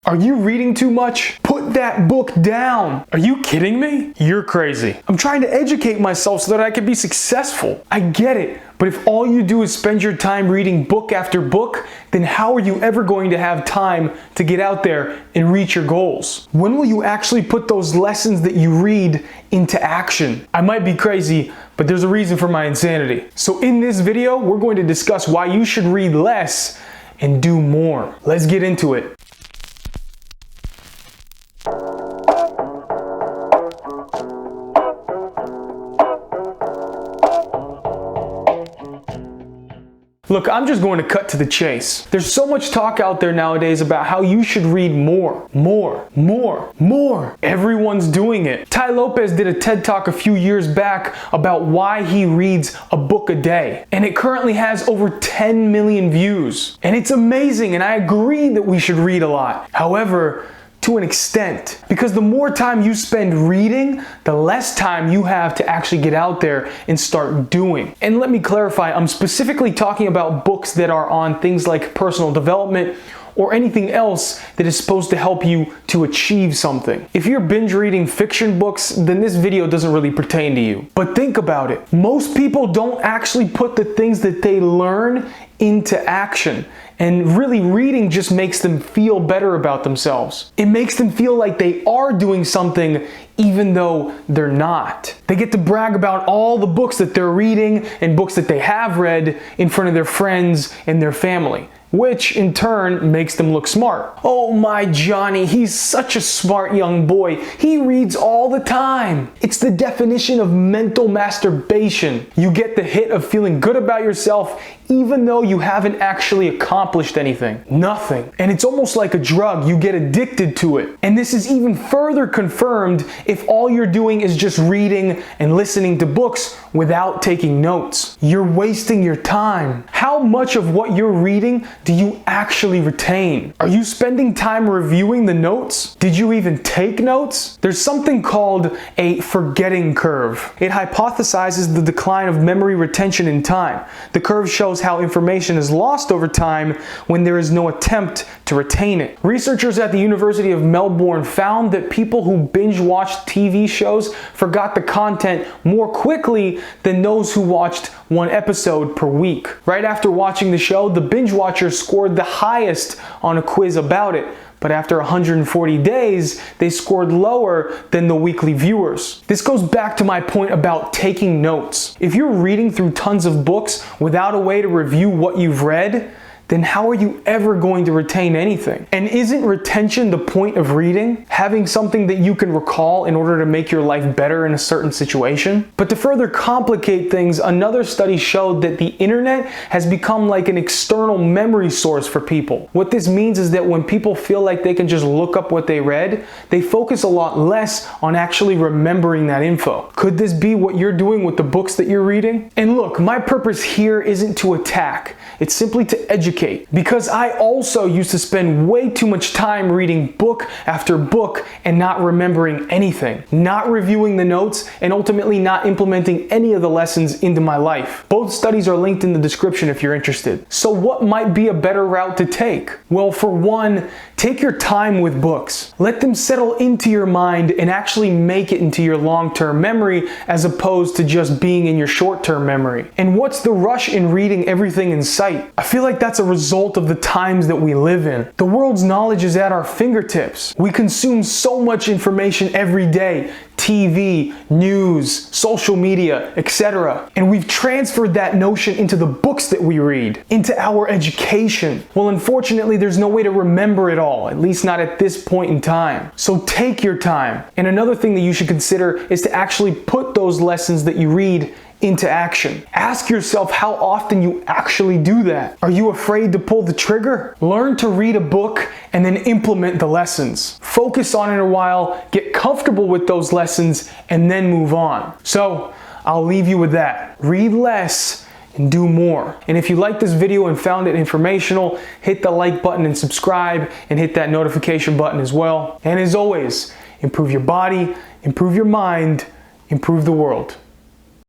Are you reading too much? Put that book down. Are you kidding me? You're crazy. I'm trying to educate myself so that I can be successful. I get it. But if all you do is spend your time reading book after book, then how are you ever going to have time to get out there and reach your goals? When will you actually put those lessons that you read into action? I might be crazy, but there's a reason for my insanity. So in this video, we're going to discuss why you should read less and do more. Let's get into it. Look, I'm just going to cut to the chase. There's so much talk out there nowadays about how you should read more. Everyone's doing it. Tai Lopez did a TED Talk a few years back about why he reads a book a day. And it currently has over 10 million views. And it's amazing, and I agree that we should read a lot. However, to an extent, because the more time you spend reading, the less time you have to actually get out there and start doing. And let me clarify, I'm specifically talking about books that are on things like personal development or anything else that is supposed to help you to achieve something. If you're binge reading fiction books, then this video doesn't really pertain to you. But think about it. Most people don't actually put the things that they learn into action. And really, reading just makes them feel better about themselves. It makes them feel like they are doing something even though they're not. They get to brag about all the books that they're reading and books that they have read in front of their friends and their family, which in turn makes them look smart. Oh my Johnny, he's such a smart young boy. He reads all the time. It's the definition of mental masturbation. You get the hit of feeling good about yourself even though you haven't actually accomplished anything. Nothing. And it's almost like a drug. You get addicted to it. And this is even further confirmed if all you're doing is just reading and listening to books without taking notes. You're wasting your time. How much of what you're reading do you actually retain? Are you spending time reviewing the notes? Did you even take notes? There's something called a forgetting curve. It hypothesizes the decline of memory retention in time. The curve shows how information is lost over time when there is no attempt to retain it. Researchers at the University of Melbourne found that people who binge watched TV shows forgot the content more quickly than those who watched one episode per week. Right after watching the show, the binge watchers scored the highest on a quiz about it. But after 140 days, they scored lower than the weekly viewers. This goes back to my point about taking notes. If you're reading through tons of books without a way to review what you've read, then how are you ever going to retain anything? And isn't retention the point of reading? Having something that you can recall in order to make your life better in a certain situation? But to further complicate things, another study showed that the internet has become like an external memory source for people. What this means is that when people feel like they can just look up what they read, they focus a lot less on actually remembering that info. Could this be what you're doing with the books that you're reading? And look, my purpose here isn't to attack. It's simply to educate. Because I also used to spend way too much time reading book after book and not remembering anything, not reviewing the notes, and ultimately not implementing any of the lessons into my life. Both studies are linked in the description if you're interested. So what might be a better route to take? Well, for one, take your time with books. Let them settle into your mind and actually make it into your long-term memory as opposed to just being in your short-term memory. And what's the rush in reading everything in sight? I feel like that's a result of the times that we live in. The world's knowledge is at our fingertips. We consume so much information every day. TV, news, social media, etc. And we've transferred that notion into the books that we read, into our education. Well, unfortunately, there's no way to remember it all, at least not at this point in time. So take your time. And another thing that you should consider is to actually put those lessons that you read into action. Ask yourself how often you actually do that. Are you afraid to pull the trigger? Learn to read a book and then implement the lessons. Focus on it a while, get comfortable with those lessons, and then move on. So I'll leave you with that. Read less and do more. And if you liked this video and found it informational, hit the like button and subscribe, and hit that notification button as well. And as always, improve your body, improve your mind, improve the world.